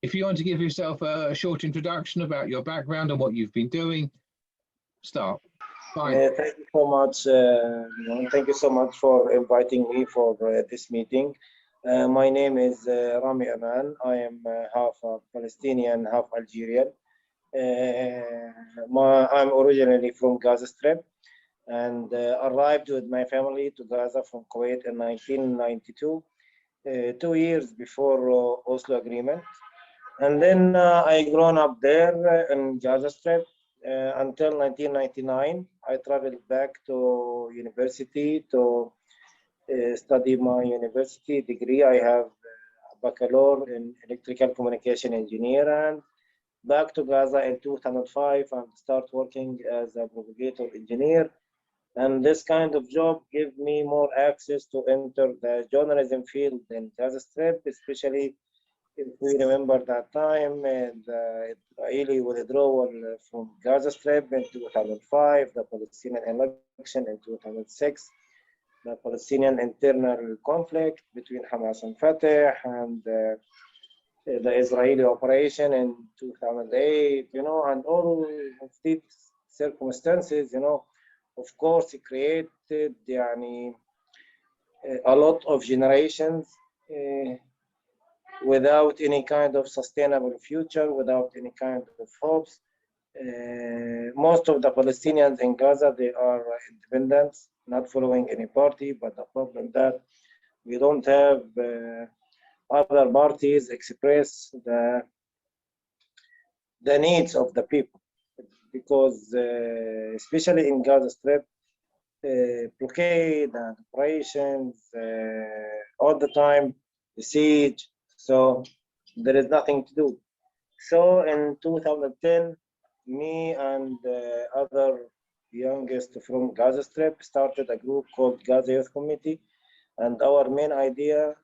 If you want to give yourself a short introduction about your background and what you've been doing, start. Fine. Thank you so much. Thank you so much for inviting me for this meeting. My name is Rami Aman. I am half Palestinian, half Algerian. I'm originally from Gaza Strip and arrived with my family to Gaza from Kuwait in 1992, 2 years before Oslo Agreement. And then I grown up there in Gaza Strip until 1999. I traveled back to university to study my university degree. I have a baccalaureate in electrical communication engineer, and back to Gaza in 2005 and start working as a propagator engineer. And this kind of job gave me more access to enter the journalism field in Gaza Strip, especially if we remember that time, the Israeli withdrawal from Gaza Strip in 2005, the Palestinian election in 2006, the Palestinian internal conflict between Hamas and Fatah, and the Israeli operation in 2008, and all of these circumstances, of course, it created a lot of generations without any kind of sustainable future, without any kind of hopes. Most of the Palestinians in Gaza, they are independents, not following any party, but the problem that we don't have other parties express the needs of the people, because especially in Gaza Strip, blockade and operations all the time, the siege, so there is nothing to do. So in 2010, me and other youngest from Gaza Strip started a group called Gaza Youth Committee, and our main idea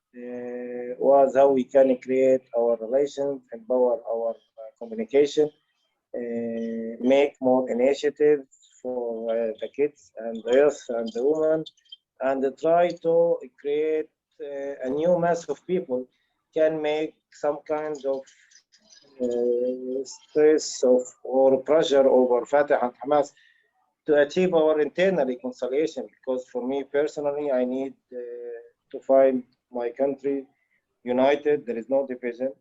was how we can create our relations, empower our communication, make more initiatives for the kids and the youth and the women, and try to create a new mass of people can make some kind of stress or pressure over Fatah and Hamas to achieve our internal reconciliation. Because for me personally, I need to find my country united. There is no division,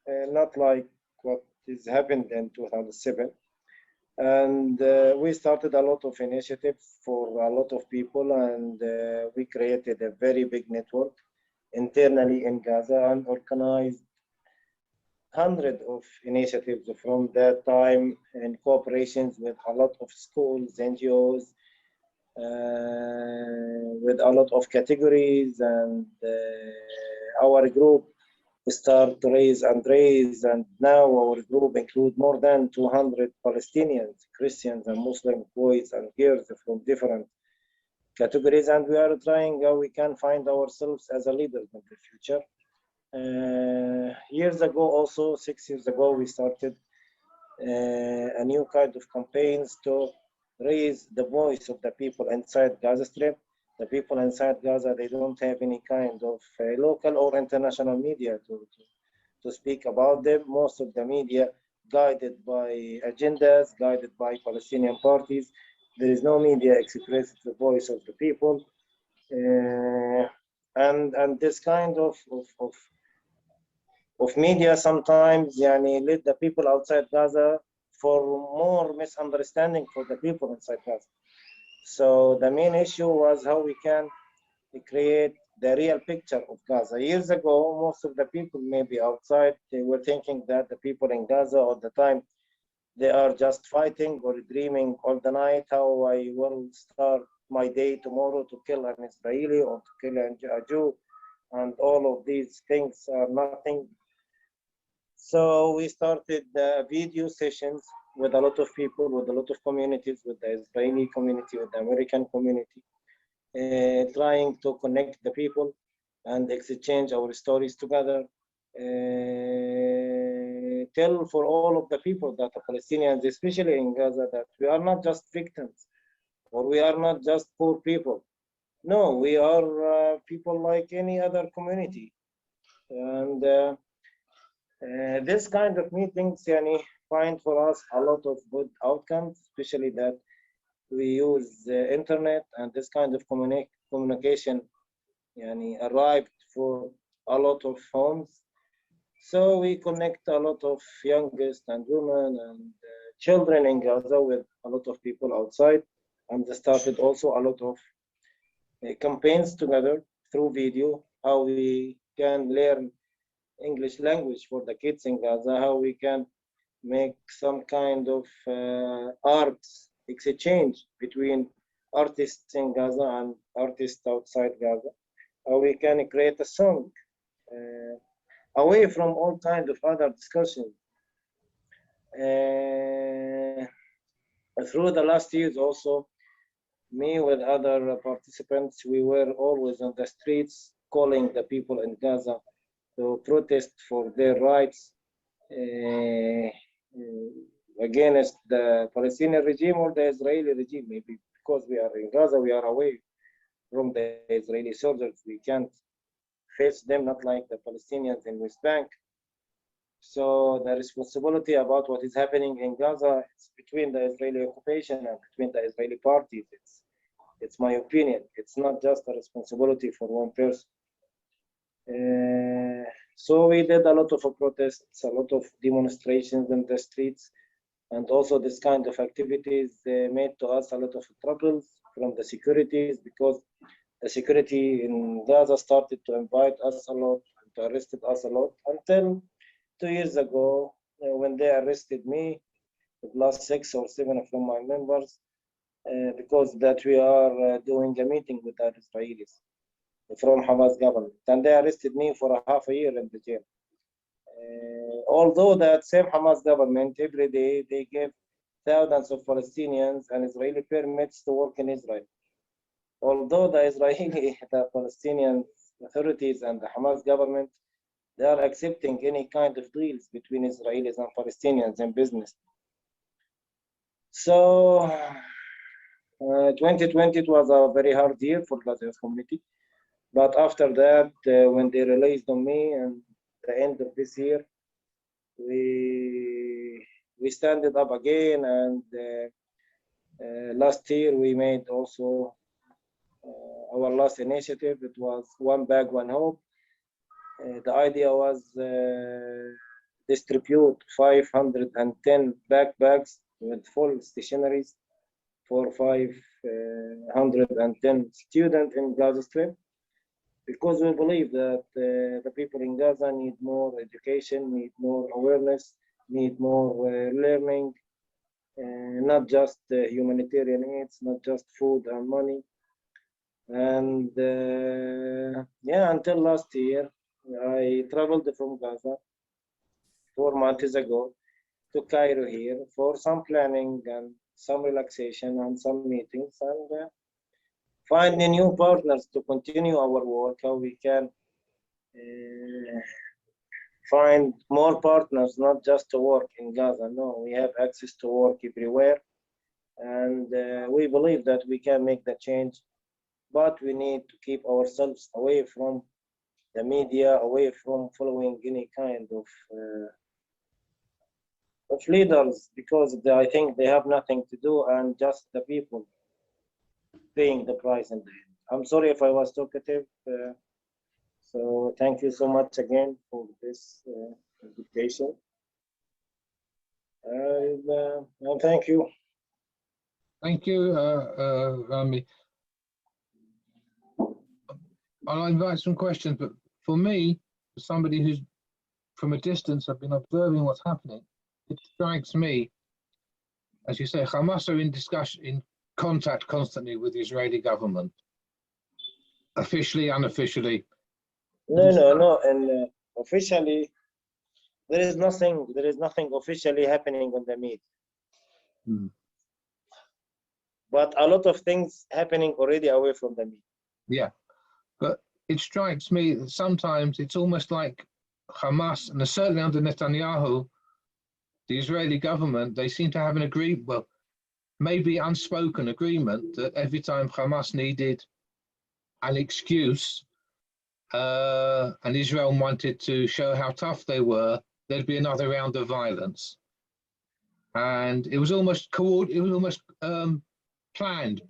not like what is happened in 2007. And we started a lot of initiatives for a lot of people, and we created a very big network internally in Gaza and organized hundreds of initiatives from that time in cooperations with a lot of schools, NGOs, with a lot of categories, and our group start to raise, and now our group includes more than 200 Palestinians, Christians, and Muslim boys and girls from different categories, and we are trying how we can find ourselves as a leader in the future. Years ago, also 6 years ago, we started a new kind of campaigns to raise the voice of the people inside Gaza Strip. The people inside Gaza, they don't have any kind of local or international media to speak about them. Most of the media guided by agendas, guided by Palestinian parties. There is no media expresses the voice of the people. And this kind of media sometimes lead the people outside Gaza for more misunderstanding for the people inside Gaza. So the main issue was how we can create the real picture of Gaza. Years ago, most of the people maybe outside, they were thinking that the people in Gaza all the time, they are just fighting or dreaming all the night how I will start my day tomorrow to kill an Israeli or to kill a Jew, and all of these things are nothing. So we started video sessions with a lot of people, with a lot of communities, with the Israeli community, with the American community, trying to connect the people and exchange our stories together. Tell for all of the people that the Palestinians, especially in Gaza, that we are not just victims, or we are not just poor people. No, we are people like any other community. And This kind of meetings, yani, find for us a lot of good outcomes, especially that we use the internet, and this kind of communication yani, arrived for a lot of homes. So we connect a lot of youngest and women and children in Gaza with a lot of people outside, and they started also a lot of campaigns together through video, how we can learn English language for the kids in Gaza, how we can make some kind of arts exchange between artists in Gaza and artists outside Gaza, how we can create a song away from all kind of other discussions. Through the last years also, me with other participants, we were always on the streets calling the people in Gaza to protest for their rights against the Palestinian regime or the Israeli regime. Maybe because we are in Gaza, we are away from the Israeli soldiers. We can't face them, not like the Palestinians in West Bank. So the responsibility about what is happening in Gaza is between the Israeli occupation and between the Israeli parties. It's my opinion. It's not just a responsibility for one person. So we did a lot of protests, a lot of demonstrations in the streets, and also this kind of activities made to us a lot of troubles from the securities, because the security in Gaza started to invite us a lot, and to arrested us a lot, until 2 years ago when they arrested me, plus 6 or 7 from my members, because that we are doing a meeting with the Israelis from Hamas government, and they arrested me for a half a year in the jail. Although that same Hamas government every day they give thousands of Palestinians and Israeli permits to work in Israel. Although the Palestinian authorities and the Hamas government, they are accepting any kind of deals between Israelis and Palestinians in business. So 2020 it was a very hard year for Gaza community. But after that, when they released on me, and the end of this year, we standed up again, and last year we made also our last initiative. It was One Bag, One Hope. The idea was distribute 510 backpacks with full stationaries for 510 students in Gaza Strip, because we believe that the people in Gaza need more education, need more awareness, need more learning, not just humanitarian needs, not just food and money. And yeah, until last year, I traveled from Gaza 4 months ago to Cairo here for some planning and some relaxation and some meetings, and finding new partners to continue our work, how we can find more partners, not just to work in Gaza. No, we have access to work everywhere, and we believe that we can make the change, but we need to keep ourselves away from the media, away from following any kind of leaders, because I think they have nothing to do, and just the people paying the price in the end. I'm sorry if I was talkative. So thank you so much again for this invitation. And thank you. Thank you, Rami. I'll invite some questions, but for me, somebody who's from a distance, I've been observing what's happening. It strikes me, as you say, Hamas are in discussion, in contact constantly with the Israeli government, officially, unofficially. No, and officially, there is nothing officially happening on the media. But a lot of things happening already away from the media. Yeah, but it strikes me that sometimes it's almost like Hamas, and certainly under Netanyahu, the Israeli government, they seem to have an agreement, well, maybe unspoken agreement, that every time Hamas needed an excuse and Israel wanted to show how tough they were, there'd be another round of violence. And it was almost planned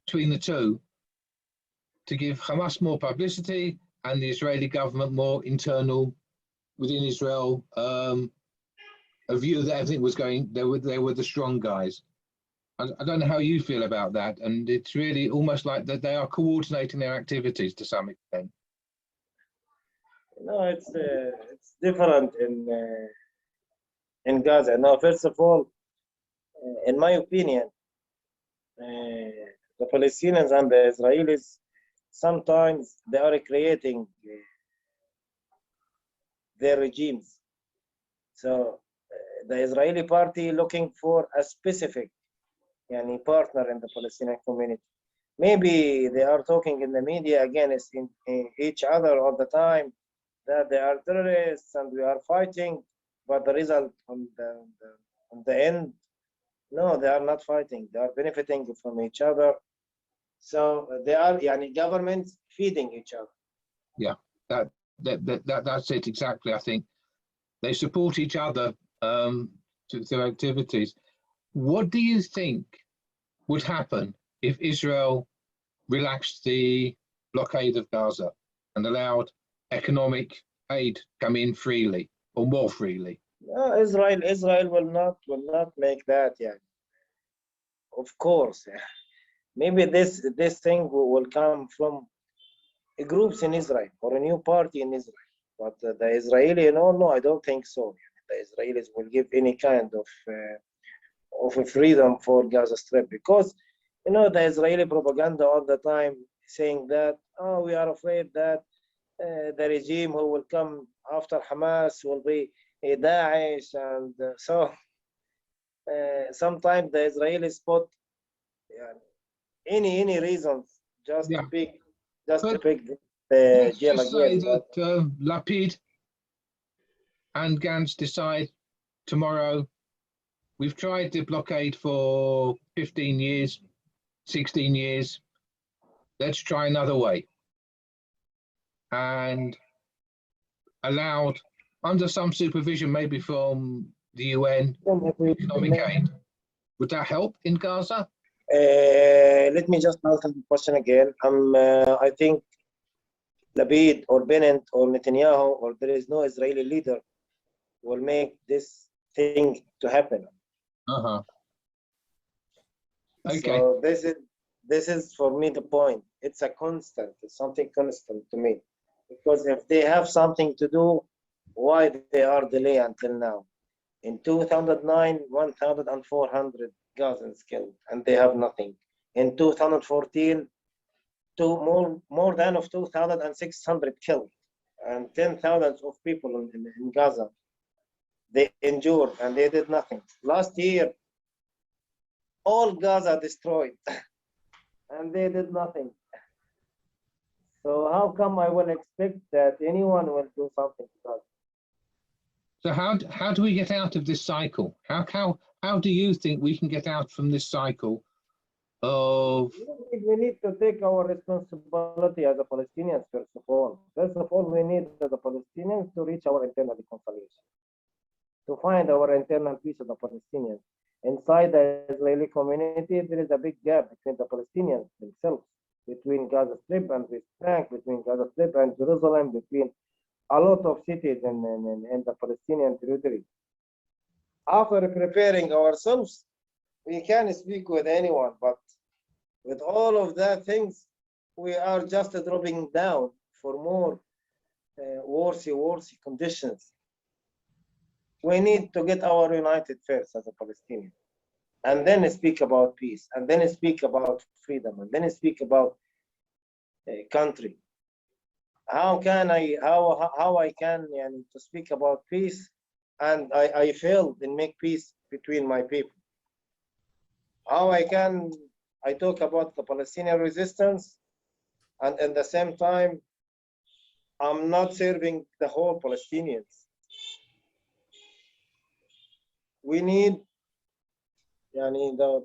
between the two to give Hamas more publicity and the Israeli government more internal within Israel, a view that everything was going, they were the strong guys. I don't know how you feel about that. And it's really almost like that they are coordinating their activities to some extent. No, it's different in Gaza. Now, first of all, in my opinion, the Palestinians and the Israelis, sometimes they are creating their regimes. So the Israeli party looking for a specific partner in the Palestinian community. Maybe they are talking in the media against each other all the time, that they are terrorists and we are fighting, but the result on the end, no, they are not fighting. They are benefiting from each other. So they are governments feeding each other. Yeah, that's it exactly. I think they support each other through activities. What do you think would happen if Israel relaxed the blockade of Gaza and allowed economic aid come in freely or more freely? No, Israel will not make that. Yeah, of course. Maybe this thing will come from groups in Israel or a new party in Israel. But the Israeli, no, I don't think so. The Israelis will give any kind of a freedom for Gaza Strip, because the Israeli propaganda all the time saying that, oh, we are afraid that the regime who will come after Hamas will be Daesh, and so sometimes the Israelis put any reasons just to pick the jail again. Say that Lapid and Gantz decide tomorrow, we've tried the blockade for 15 years, 16 years, let's try another way. And allowed, under some supervision, maybe from the UN, economic aid. Would that help in Gaza? Let me just answer the question again. I think Lapid or Bennett or Netanyahu, or there is no Israeli leader, will make this thing to happen. Okay. So this is for me the point. It's a constant. It's something constant to me, because if they have something to do, why they are delayed until now? In 2009, 1,400 Gazans killed, and they have nothing. In 2014, more than of 2,600 killed, and 10,000 of people in Gaza. They endured and they did nothing. Last year, all Gaza destroyed, and they did nothing. So how come I will expect that anyone will do something to Gaza? So how do we get out of this cycle? How do you think we can get out from this cycle of? We need to take our responsibility as a Palestinians, first of all. First of all, we need as a Palestinians to reach our internal reconciliation, to find our internal peace as a Palestinians. Inside the Israeli community, there is a big gap between the Palestinians themselves, between Gaza Strip and West Bank, between Gaza Strip and Jerusalem, between a lot of cities in the Palestinian territory. After preparing ourselves, we can speak with anyone, but with all of that things, we are just dropping down for more worse conditions. We need to get our united first as a Palestinian, and then speak about peace, and then speak about freedom, and then speak about a country. How I can to speak about peace, and I failed in make peace between my people? How I talk about the Palestinian resistance, and at the same time I'm not serving the whole Palestinians? We need the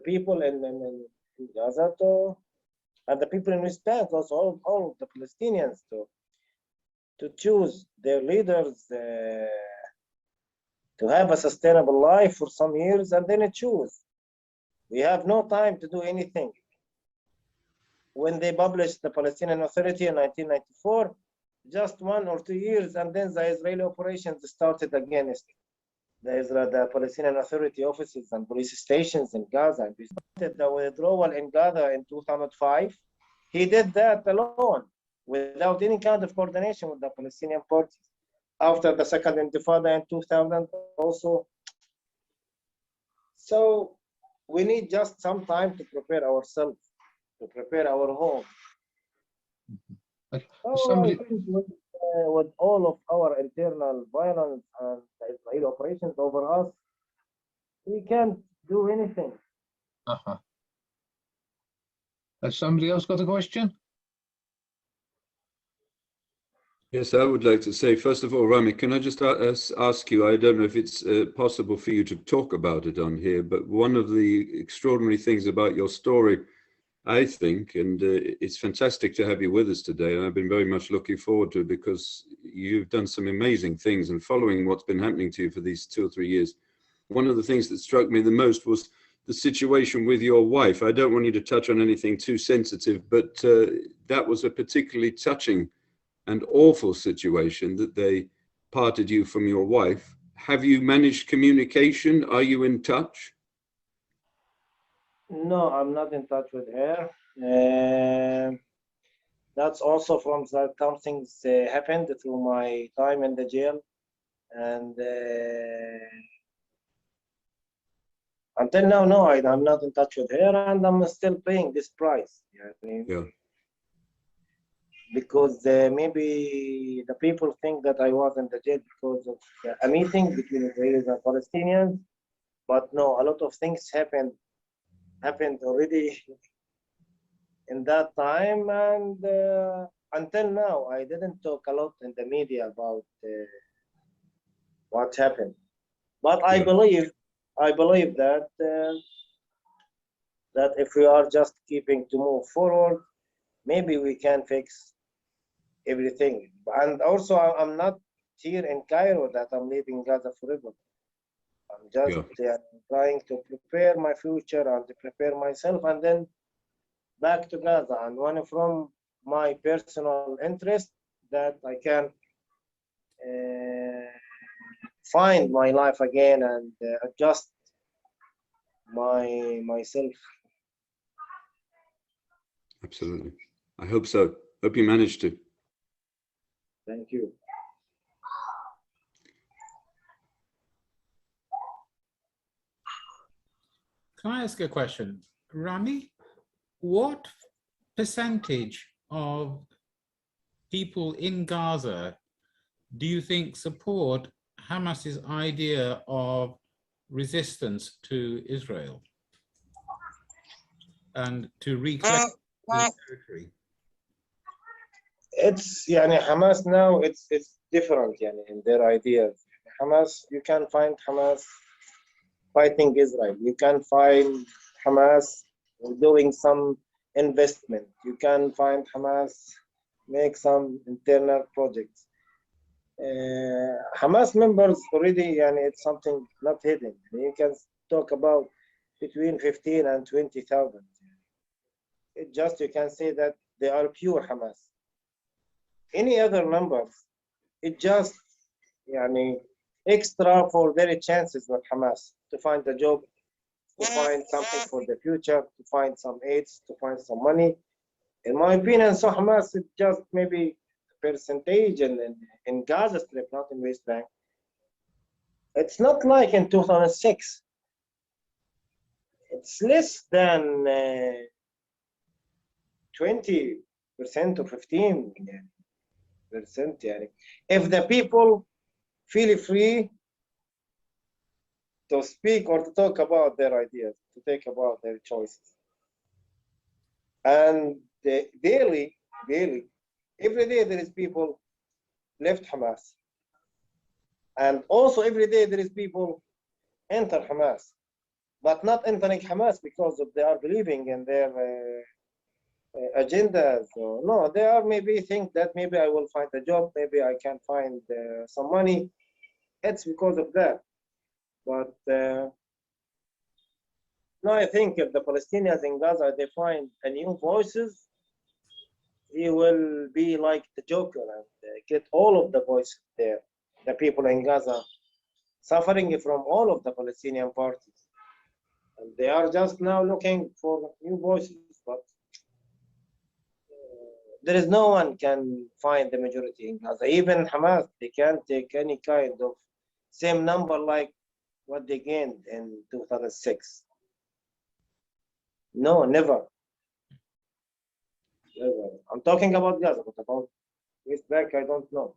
people in Gaza to, and the people in West Bank, also all the Palestinians to choose their leaders to have a sustainable life for some years and then choose. We have no time to do anything. When they published the Palestinian Authority in 1994, just 1 or 2 years, and then the Israeli operations started against the Palestinian Authority offices and police stations in Gaza. And we started the withdrawal in Gaza in 2005. He did that alone, without any kind of coordination with the Palestinian parties. After the second Intifada in 2000 also. So we need just some time to prepare ourselves, to prepare our home. So I think with all of our internal violence and the Israeli operations over us, we can't do anything. Has somebody else got a question? Yes, I would like to say, first of all, Rami, can I just ask you, I don't know if it's possible for you to talk about it on here, but one of the extraordinary things about your story, I think, and it's fantastic to have you with us today, and I've been very much looking forward to it because you've done some amazing things, and following what's been happening to you for these 2 or 3 years, one of the things that struck me the most was the situation with your wife. I don't want you to touch on anything too sensitive, but that was a particularly touching and awful situation that they parted you from your wife. Have you managed communication? Are you in touch? No, I'm not in touch with her. That's also from that some things happened through my time in the jail, and until now, no, I'm not in touch with her, and I'm still paying this price. Yeah. Because maybe the people think that I was in the jail because of a meeting between Israelis and Palestinians, but no, a lot of things happened already in that time, and until now, I didn't talk a lot in the media about what happened. But I believe that that if we are just keeping to move forward, maybe we can fix everything. And also, I'm not here in Cairo that I'm leaving Gaza forever. I'm just trying to prepare my future and to prepare myself, and then back to Gaza. And one from my personal interest that I can find my life again and adjust myself. Absolutely. I hope so. Hope you managed to. Thank you. Can I ask a question? Rami, what percentage of people in Gaza do you think support Hamas's idea of resistance to Israel and to reclaim the territory? It's Hamas now, it's different in their ideas. Hamas, you can find Hamas fighting Israel. You can find Hamas doing some investment. You can find Hamas make some internal projects. Hamas members already, it's something not hidden. You can talk about between 15 and 20,000. It just, you can say that they are pure Hamas. Any other numbers, it just, extra for their chances with Hamas to find a job, to find something for the future, to find some aids, to find some money. In my opinion, so Hamas is just maybe a percentage in Gaza Strip, not in West Bank. It's not like in 2006. It's less than 20% or 15%. If the people feel free to speak or to talk about their ideas, to think about their choices. And daily, every day there is people left Hamas. And also every day there is people enter Hamas, but not entering Hamas because of they are believing in their agendas. Or, no, they are maybe think that maybe I will find a job, maybe I can find some money. It's because of that. But no, I think if the Palestinians in Gaza, they find a new voices, he will be like the Joker and get all of the voices there. The people in Gaza suffering from all of the Palestinian parties. And they are just now looking for new voices, but there is no one can find the majority in Gaza. Even Hamas, they can't take any kind of same number like what they gained in 2006. No, never. Never. I'm talking about Gaza, but about West Bank, I don't know.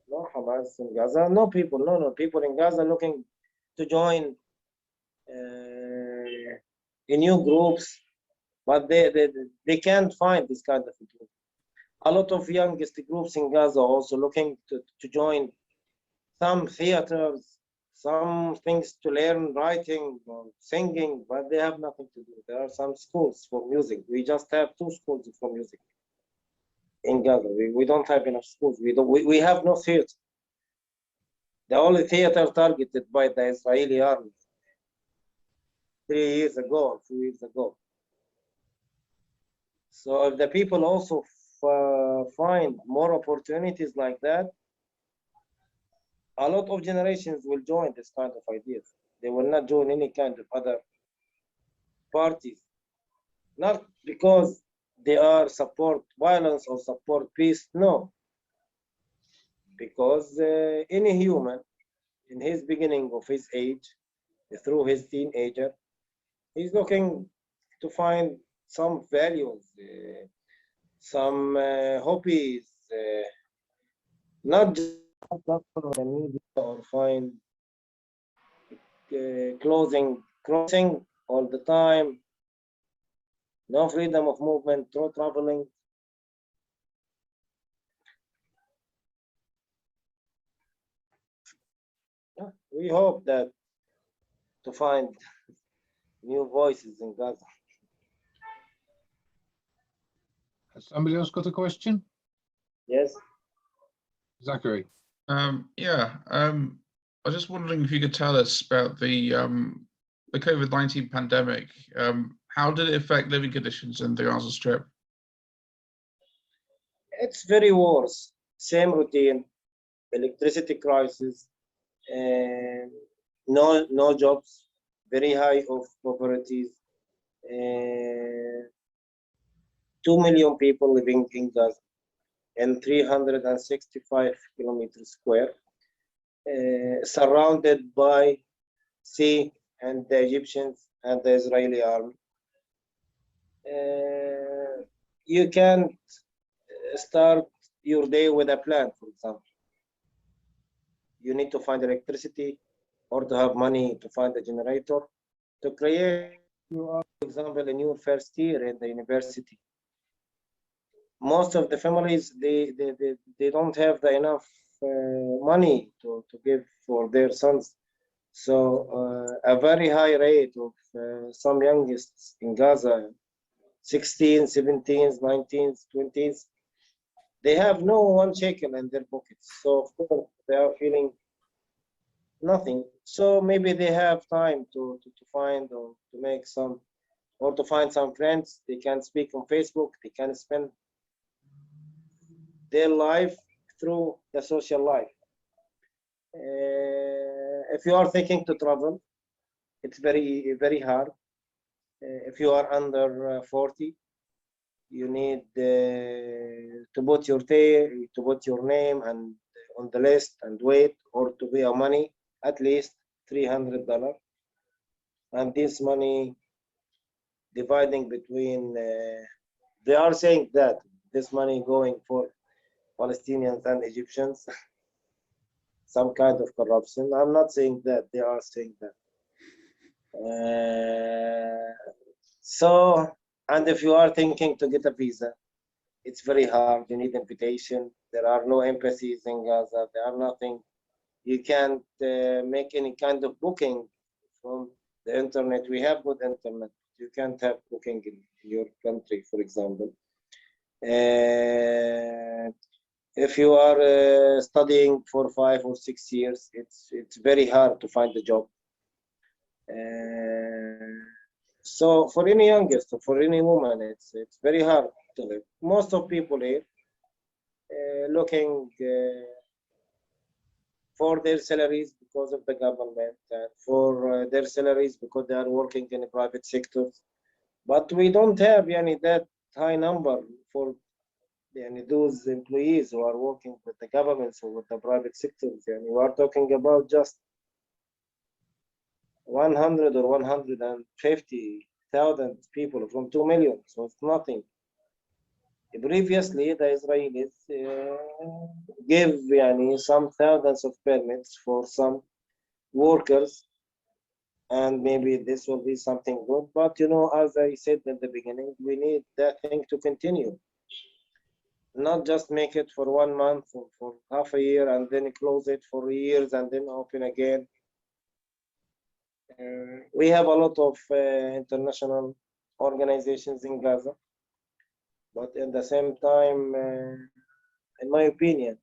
No Hamas in Gaza, no people, no people in Gaza looking to join in new groups, but they can't find this kind of group. A lot of youngest groups in Gaza also looking to join some theaters, some things to learn, writing, or singing, but they have nothing to do. There are some schools for music. We just have 2 schools for music in Gaza. We don't have enough schools. We have no theater. The only theater targeted by the Israeli army 3 years ago, or 2 years ago. So if the people also find more opportunities like that, a lot of generations will join this kind of ideas. They will not join any kind of other parties, not because they are support violence or support peace, no. Because any human in his beginning of his age, through his teenager, he's looking to find some values, some hobbies, not just follow the media or find crossing all the time, no freedom of movement, no traveling. We hope that to find new voices in Gaza. Has somebody else got a question? Yes. Zachary. Yeah, I was just wondering if you could tell us about the COVID-19 pandemic. How did it affect living conditions in the Gaza Strip? It's very worse. Same routine, electricity crisis, no jobs, very high of poverty. 2 million people living in Gaza and 365 kilometers square, surrounded by sea and the Egyptians and the Israeli army. You can't start your day with a plan, for example. You need to find electricity or to have money to find a generator to create, for example, in your first year in the university. Most of the families, they don't have enough money to give for their sons. So a very high rate of some youngest in Gaza, 16, 17s, 19s, 20s, they have no 1 shekel in their pockets. So of course they are feeling nothing. So maybe they have time to find or to make some, or to find some friends. They can speak on Facebook. They can spend their life through the social life. If you are thinking to travel, it's very hard. If you are under 40, you need to put your name and on the list and wait, or to pay a money at least $300, and this money dividing between. They are saying that this money going for Palestinians and Egyptians, some kind of corruption. I'm not saying that, they are saying that. So, and if you are thinking to get a visa, it's very hard. You need invitation. There are no embassies in Gaza. There are nothing. You can't make any kind of booking from the internet. We have good internet. You can't have booking in your country, for example. if you are studying for 5 or 6 years, it's very hard to find a job. So for any youngest, for any woman, it's very hard to live. Most of people here looking for their salaries because of the government, and for their salaries because they are working in the private sectors. But we don't have that high number for those employees who are working with the governments or with the private sectors. We are talking about just 100 or 150,000 people from 2 million, so it's nothing. Previously, the Israelis gave some thousands of permits for some workers, and maybe this will be something good. But as I said at the beginning, we need that thing to continue, not just make it for 1 month or for half a year and then close it for years and then open again. We have a lot of international organizations in Gaza, but at the same time, in my opinion,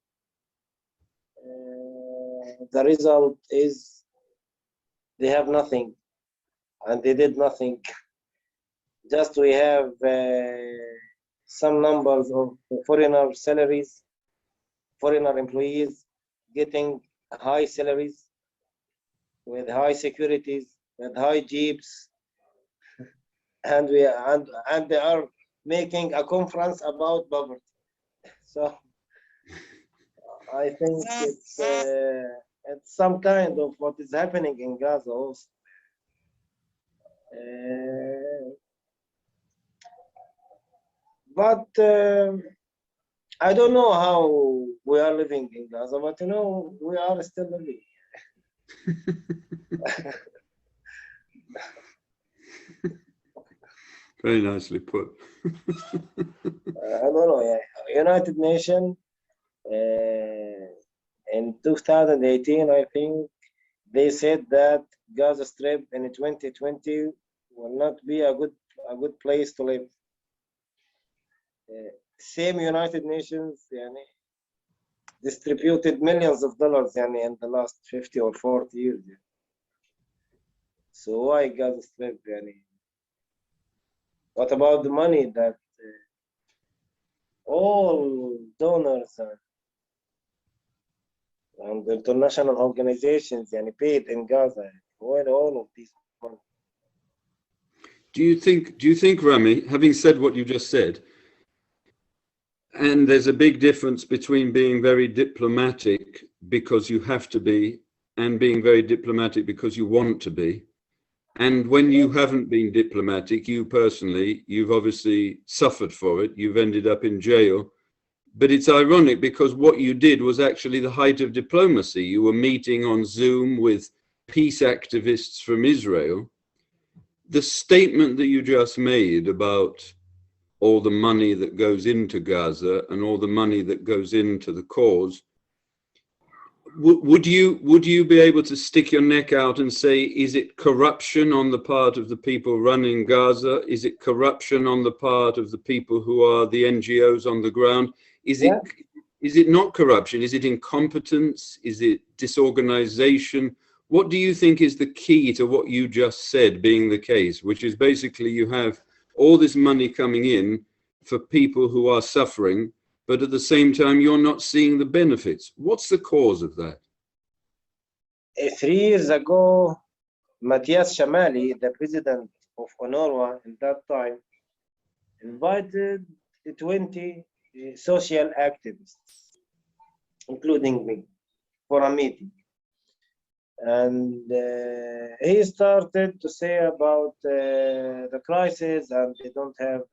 the result is they have nothing and they did nothing. Just we have some numbers of foreigner salaries, foreigner employees getting high salaries with high securities, with high jeeps, and they are making a conference about poverty. So I think it's some kind of what is happening in Gaza also. But I don't know how we are living in Gaza, but we are still living. Very nicely put. I don't know. United Nations in 2018, I think, they said that Gaza Strip in 2020 will not be a good place to live. Same United Nations distributed millions of dollars in the last 50 or 40 years. So why Gaza Strip? What about the money that all donors and international organizations paid in Gaza? Where all of these money? Do you think, Rami, having said what you just said, and there's a big difference between being very diplomatic because you have to be and being very diplomatic because you want to be, and when you haven't been diplomatic, you personally, you've obviously suffered for it, you've ended up in jail. But it's ironic because what you did was actually the height of diplomacy. You were meeting on Zoom with peace activists from Israel. The statement that you just made about all the money that goes into Gaza and all the money that goes into the cause, would you be able to stick your neck out and say, is it corruption on the part of the people running Gaza? Is it corruption on the part of the people who are the NGOs on the ground? Is it not corruption? Is it incompetence? Is it disorganization? What do you think is the key to what you just said being the case, which is basically you have all this money coming in for people who are suffering, but at the same time, you're not seeing the benefits. What's the cause of that? 3 years ago, Matthias Shamali, the president of UNRWA at that time, invited 20 social activists, including me, for a meeting. And he started to say about the crisis and they don't have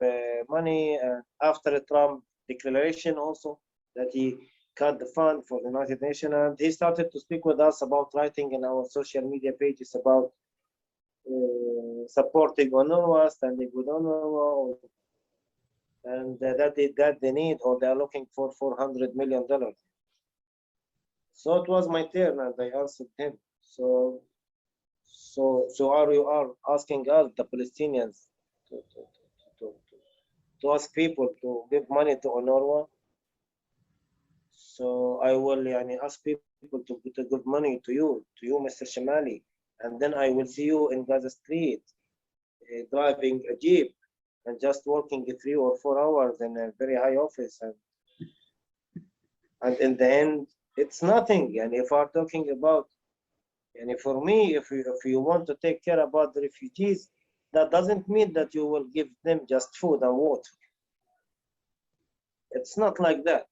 money. And after Trump declaration also that he cut the fund for the United Nations, and he started to speak with us about writing in our social media pages about supporting UNRWA, standing with UNRWA, and that they need or they are looking for $400 million. So it was my turn and I answered him. So you are asking us, the Palestinians, to ask people to give money to UNRWA? So I will ask people to give money to you, Mr. Shamali, and then I will see you in Gaza Street driving a jeep and just working 3 or 4 hours in a very high office, and in the end, it's nothing. And if we're talking about, and for me, if you want to take care about the refugees, that doesn't mean that you will give them just food and water. It's not like that.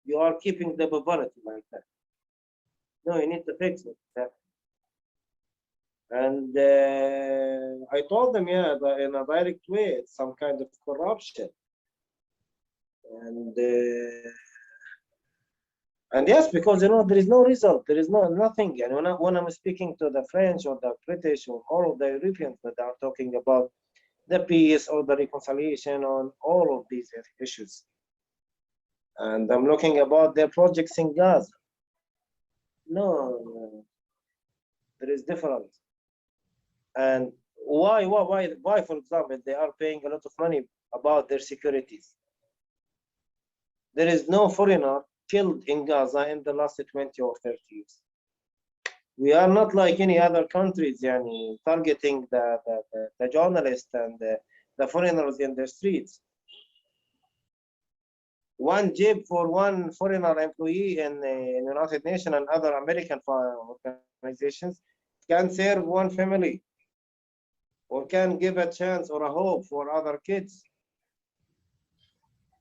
You are keeping the poverty like that. No, you need to fix it. And I told them, yeah, that in a direct way, it's some kind of corruption. And yes, because there is no result, there is nothing. And when I'm speaking to the French or the British or all of the Europeans that are talking about the peace or the reconciliation on all of these issues, and I'm looking about their projects in Gaza, no, there is difference. And why, for example, they are paying a lot of money about their securities? There is no foreigner killed in Gaza in the last 20 or 30 years. We are not like any other countries, targeting the journalists and the foreigners in the streets. One jeep for one foreigner employee in the United Nations and other American organizations can serve one family, or can give a chance or a hope for other kids.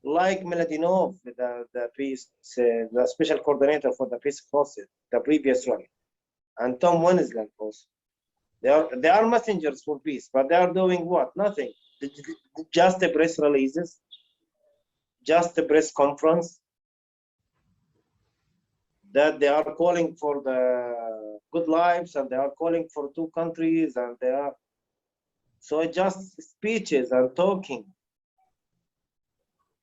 Like Miladinov, the peace, the special coordinator for the peace process, the previous one, and Tom Winsland also. They are messengers for peace, but they are doing what? Nothing. Just the press releases, just the press conference, that they are calling for the good lives, and they are calling for 2 countries, and they are, so it's just speeches and talking.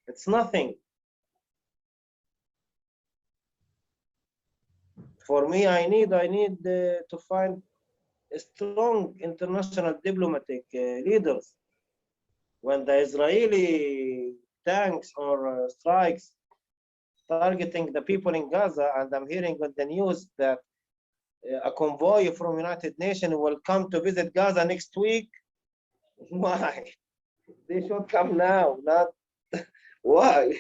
It's nothing. For me, I need to find strong international diplomatic leaders. When the Israeli tanks or strikes targeting the people in Gaza, and I'm hearing on the news that a convoy from United Nations will come to visit Gaza next week, why? They should come now, not why?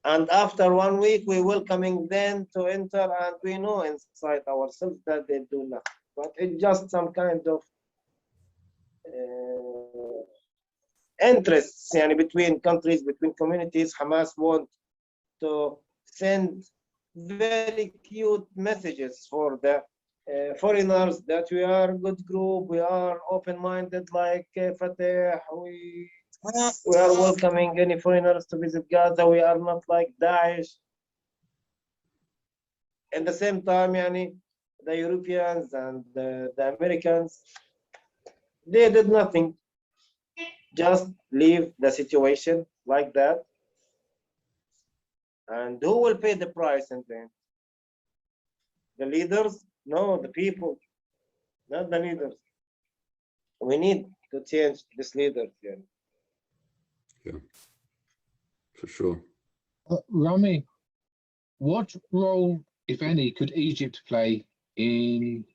And after 1 week, we welcoming them to enter, and we know inside ourselves that they do nothing. But it's just some kind of interests between countries, between communities. Hamas want to send very cute messages for the foreigners that we are a good group, we are open-minded like Fatah, we are welcoming any foreigners to visit Gaza, we are not like Daesh. At the same time, the Europeans and the Americans, they did nothing, just leave the situation like that. And who will pay the price in the end? The leaders? No, the people, not the leaders. We need to change this leader. Yeah, for sure. Rami, what role, if any, could Egypt play in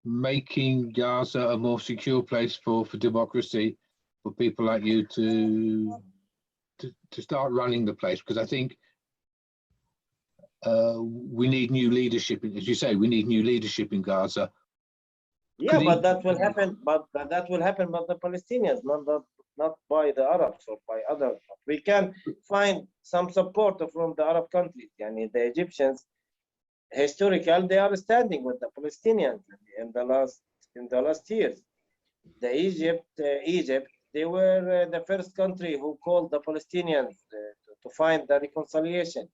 making Gaza a more secure place for democracy, for people like you to start running the place? Because I think we need new leadership, as you say, we need new leadership in Gaza. Yeah, but that will happen. But that will happen by the Palestinians, not by the Arabs or by others. We can find some support from the Arab countries. The Egyptians, historically, they are standing with the Palestinians in the last years. Egypt, they were the first country who called the Palestinians to find the reconciliation.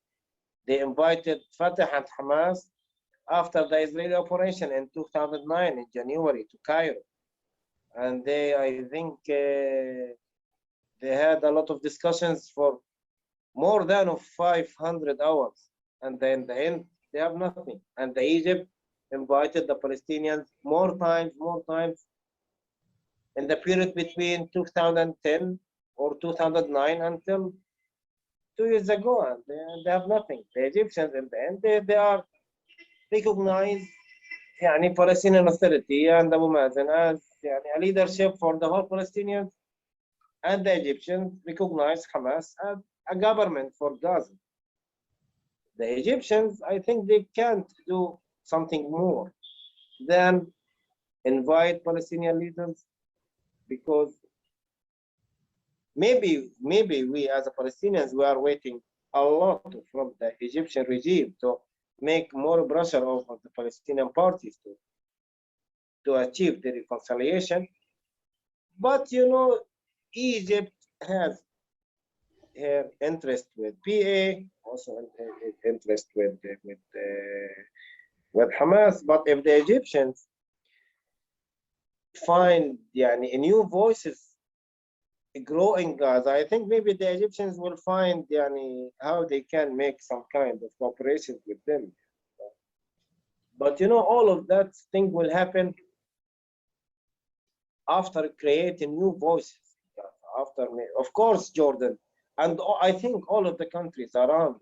They invited Fatah and Hamas after the Israeli operation in 2009 in January to Cairo. And I think they had a lot of discussions for more than 500 hours. And then in the end, they have nothing. And Egypt invited the Palestinians more times, in the period between 2010 or 2009 until 2 years ago, and they have nothing. The Egyptians, in the end, they are recognized يعني Palestinian Authority and Abu Mazen as يعني a leadership for the whole Palestinians, and the Egyptians recognize Hamas as a government for Gaza. The Egyptians, I think they can't do something more than invite Palestinian leaders, because maybe we as a Palestinians, we are waiting a lot from the Egyptian regime to make more pressure over the Palestinian parties to achieve the reconciliation. But you know, Egypt has her interest with PA, also interest with Hamas. But if the Egyptians find yani, new voices grow in Gaza, I think maybe the Egyptians will find yani, how they can make some kind of cooperation with them. But you know, all of that thing will happen after creating new voices. After, of course, Jordan, and I think all of the countries around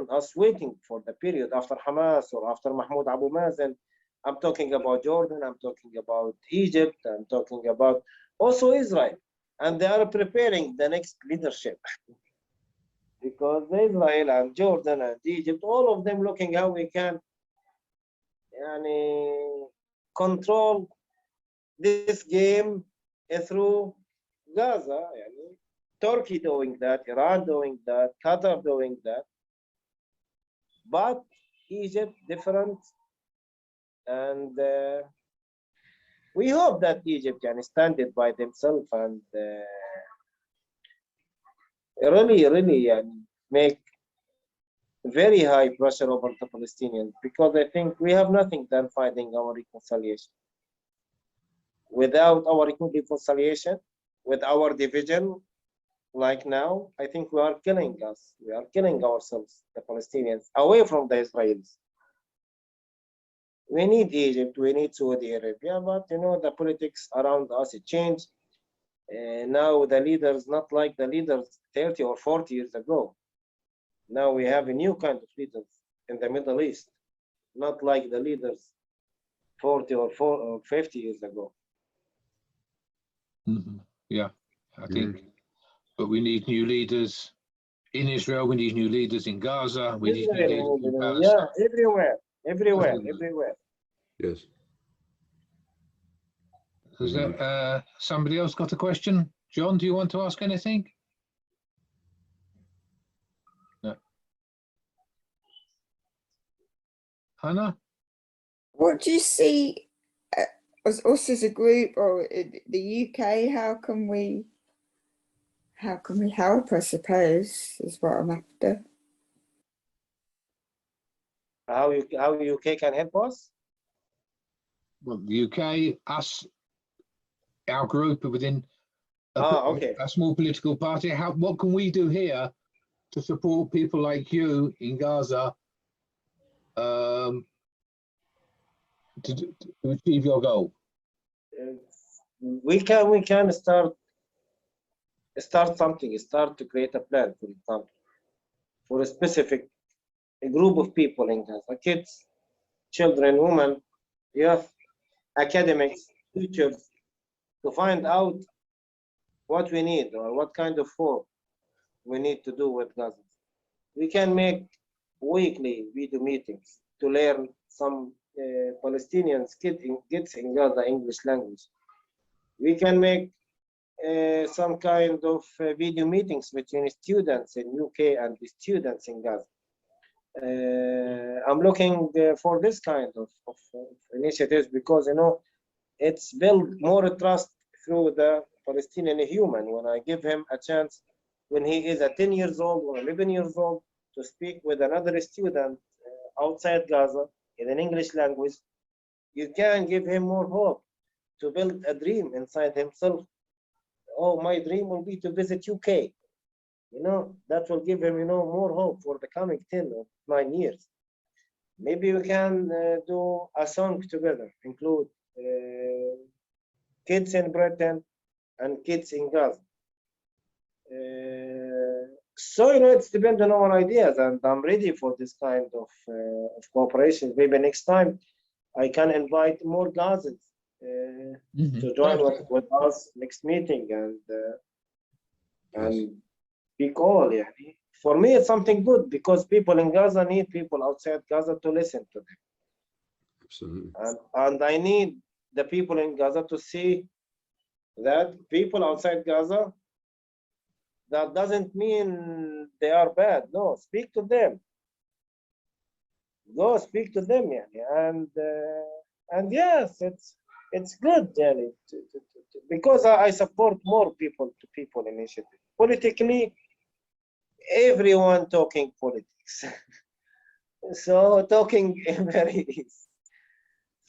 us waiting for the period after Hamas or after Mahmoud Abu Mazen. I'm talking about Jordan, I'm talking about Egypt, I'm talking about also Israel. And they are preparing the next leadership. Because Israel and Jordan and Egypt, all of them looking how we can control this game through Gaza. Turkey doing that, Iran doing that, Qatar doing that. But Egypt different, and we hope that Egypt can stand it by themselves and really make very high pressure over the Palestinians, because I think we have nothing than fighting our reconciliation. Without our reconciliation, with our division, like now, I think we are killing us. We are killing ourselves, the Palestinians, away from the Israelis. We need Egypt, we need Saudi Arabia, but you know, the politics around us, it changed. Now the leaders, not like the leaders 30 or 40 years ago. Now we have a new kind of leaders in the Middle East, not like the leaders 40 or 50 years ago. Yeah, I think, but we need new leaders in Israel, we need new leaders in Gaza, we need new leaders in Palestine. Yeah, everywhere. Yes. Has that, somebody else got a question? John, do you want to ask anything? No. Hannah? What do you see as us as a group, or in the UK? How can we help, I suppose, is what I'm after. How UK can help us? Well, the UK, us, our group within a small political party. What can we do here to support people like you in Gaza to achieve your goal? We can start something. Start to create a plan, for example, for a specific group of people in Gaza: kids, children, women, youth, academics, teachers, to find out what we need or what kind of work we need to do with Gaza. We can make weekly video meetings to learn some Palestinian kids in Gaza English language. We can make some kind of video meetings between students in UK and the students in Gaza. I'm looking for this kind of initiatives, because you know, it's build more trust through the Palestinian human. When I give him a chance, when he is 10 years old or 11 years old, to speak with another student outside Gaza in an English language, you can give him more hope to build a dream inside himself. Oh, my dream will be to visit UK. You know, that will give him, you know, more hope for the coming 10 or 9 years. Maybe we can do a song together, include kids in Britain and kids in Gaza. So, you know, it's depends on our ideas, and I'm ready for this kind of cooperation. Maybe next time I can invite more Gazans to join with us next meeting and be call. Yeah. For me, it's something good because people in Gaza need people outside Gaza to listen to them. Absolutely. And I need the people in Gaza to see that people outside Gaza, that doesn't mean they are bad. No, speak to them. Go speak to them, yeah. And yes, it's good, yeah, because I support more people to people initiative. Politically, everyone talking politics. So talking very easy.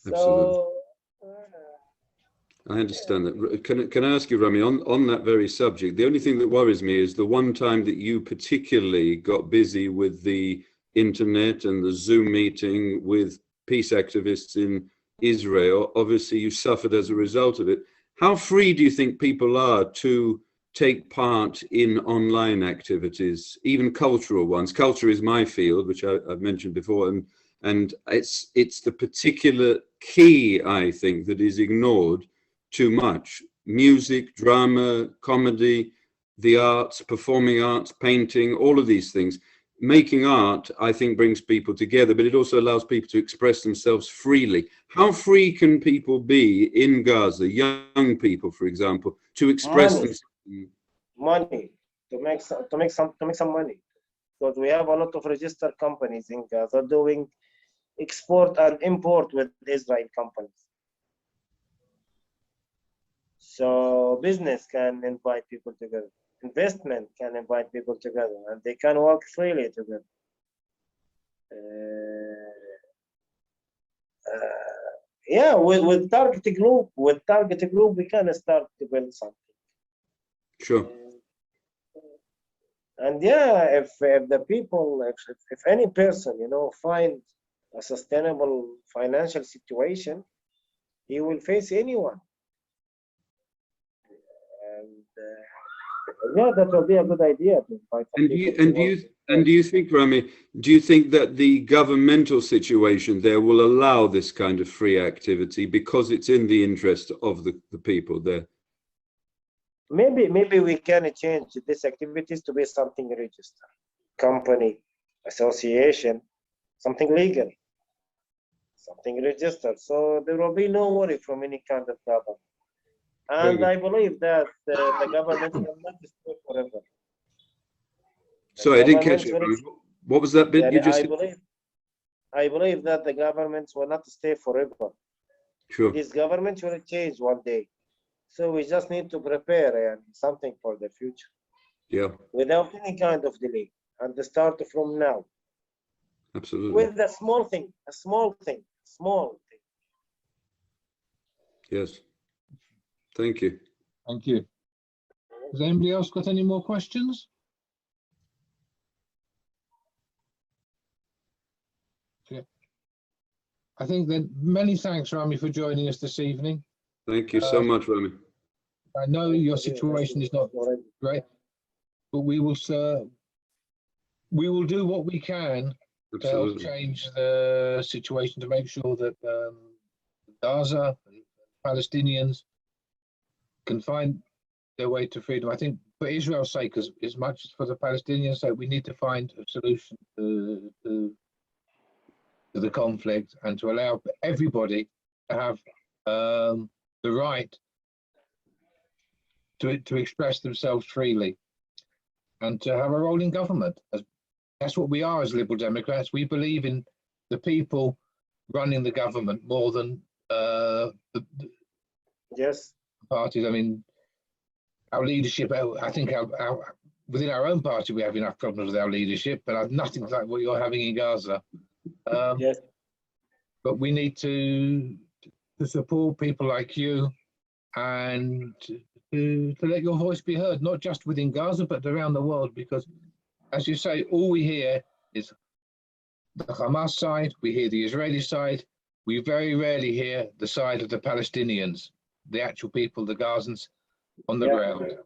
So I understand that. Can I ask you, Rami, on that very subject, the only thing that worries me is the one time that you particularly got busy with the internet and the Zoom meeting with peace activists in Israel. Obviously, you suffered as a result of it. How free do you think people are to take part in online activities, even cultural ones? Culture is my field, which I've mentioned before, and it's the particular key, I think, that is ignored too much. Music, drama, comedy, the arts, performing arts, painting, all of these things. Making art, I think, brings people together, but it also allows people to express themselves freely. How free can people be in Gaza, young people, for example, to express themselves? Money to make some money, because we have a lot of registered companies in Gaza doing export and import with Israeli companies. So business can invite people together, investment can invite people together, and they can work freely together. Yeah, with target group, we can start to build something. Sure. And yeah, if the people, if any person, you know, find a sustainable financial situation, he will face anyone. And yeah, that will be a good idea to invite people. And do you think, Rami, do you think that the governmental situation there will allow this kind of free activity because it's in the interest of the people there? Maybe we can change these activities to be something registered, company, association, something legal, something registered. So there will be no worry from any kind of government. And I believe that the government will not stay forever. Sorry, I didn't catch it. What was that bit you just said? I believe that the governments will not stay forever. Sure. This government will change one day. So we just need to prepare something for the future. Yeah. Without any kind of delay, and start from now. Absolutely. With a small thing. Yes. Thank you. Thank you. Has anybody else got any more questions? Okay. I think that many thanks, Rami, for joining us this evening. Thank you so much, Rami. I know your situation is not great, but we will do what we can to help change the situation, to make sure that Gaza, Palestinians can find their way to freedom. I think for Israel's sake, as much as for the Palestinians' sake, we need to find a solution to the conflict and to allow everybody to have the right to express themselves freely and to have a role in government. That's what we are as Liberal Democrats. We believe in the people running the government more than the yes parties. I mean, our leadership, I think within our own party, we have enough problems with our leadership, but nothing like what you're having in Gaza. Yes. But we need to support people like you and to let your voice be heard, not just within Gaza, but around the world, because as you say, all we hear is the Hamas side, we hear the Israeli side, we very rarely hear the side of the Palestinians, the actual people, the Gazans on the ground.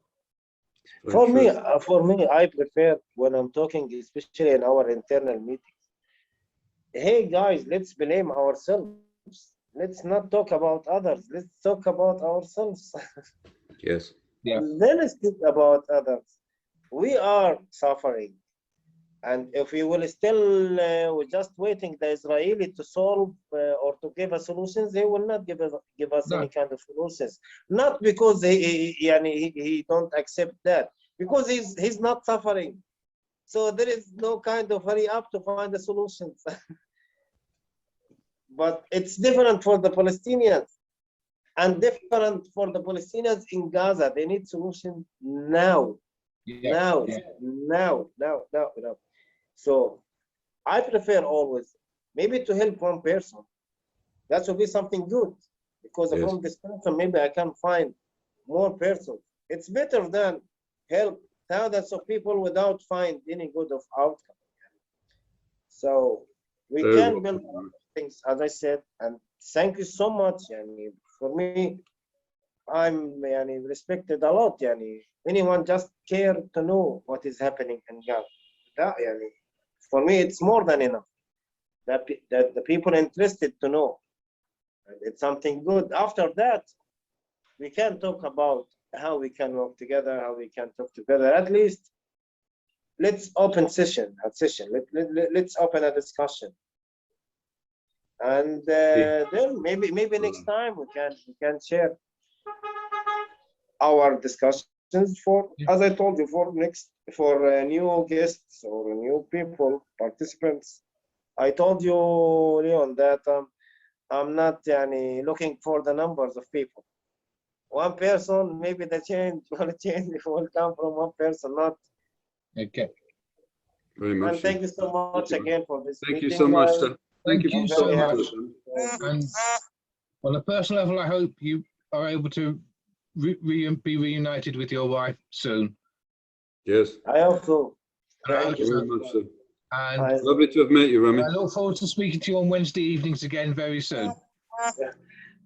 Very For true. me, I prefer when I'm talking, especially in our internal meetings. Hey guys, let's blame ourselves. Let's not talk about others. Let's talk about ourselves. Yes. Yeah. Then speak about others. We are suffering. And if we will still we're just waiting the Israeli to solve or to give us solutions, they will not give us No. any kind of solutions. Not because he don't accept that, because he's not suffering. So there is no kind of hurry up to find the solutions. But it's different for the Palestinians and different for the Palestinians in Gaza. They need solution now, Yeah. now, Yeah. now. So I prefer always maybe to help one person. That would be something good, because Yes. from this person maybe I can find more persons. It's better than help thousands of people without find any good of outcome. So we Very can well. build things, as I said, and thank you so much. Yani, for me, I'm respected a lot. Yani. Anyone just care to know what is happening in Gaza. That, yani, for me, it's more than enough. That the people interested to know. And it's something good. After that, we can talk about how we can work together, how we can talk together. At least let's open session. Let's open a discussion. And then maybe next time we can share our discussions for, as I told you, for new guests or new people, participants. I told you, Leon, that I'm not looking for the numbers of people. One person, maybe the change will come from one person, not. Okay. Very much. And thank you so much again for this Thank you meeting, so much, guys. sir. Thank you Thank you for so talking much. to us, sir. And on a personal level, I hope you are able to be reunited with your wife soon. Yes. I also And I thank hope you. Very so. much, sir. And I- Lovely to have met you, Rami. I look forward to speaking to you on Wednesday evenings again very soon.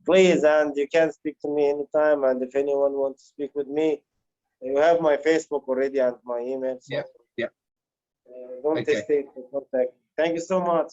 Please, and you can speak to me anytime. And if anyone wants to speak with me, you have my Facebook already and my email. So Yeah, yeah. don't Okay. hesitate to contact. Thank you so much.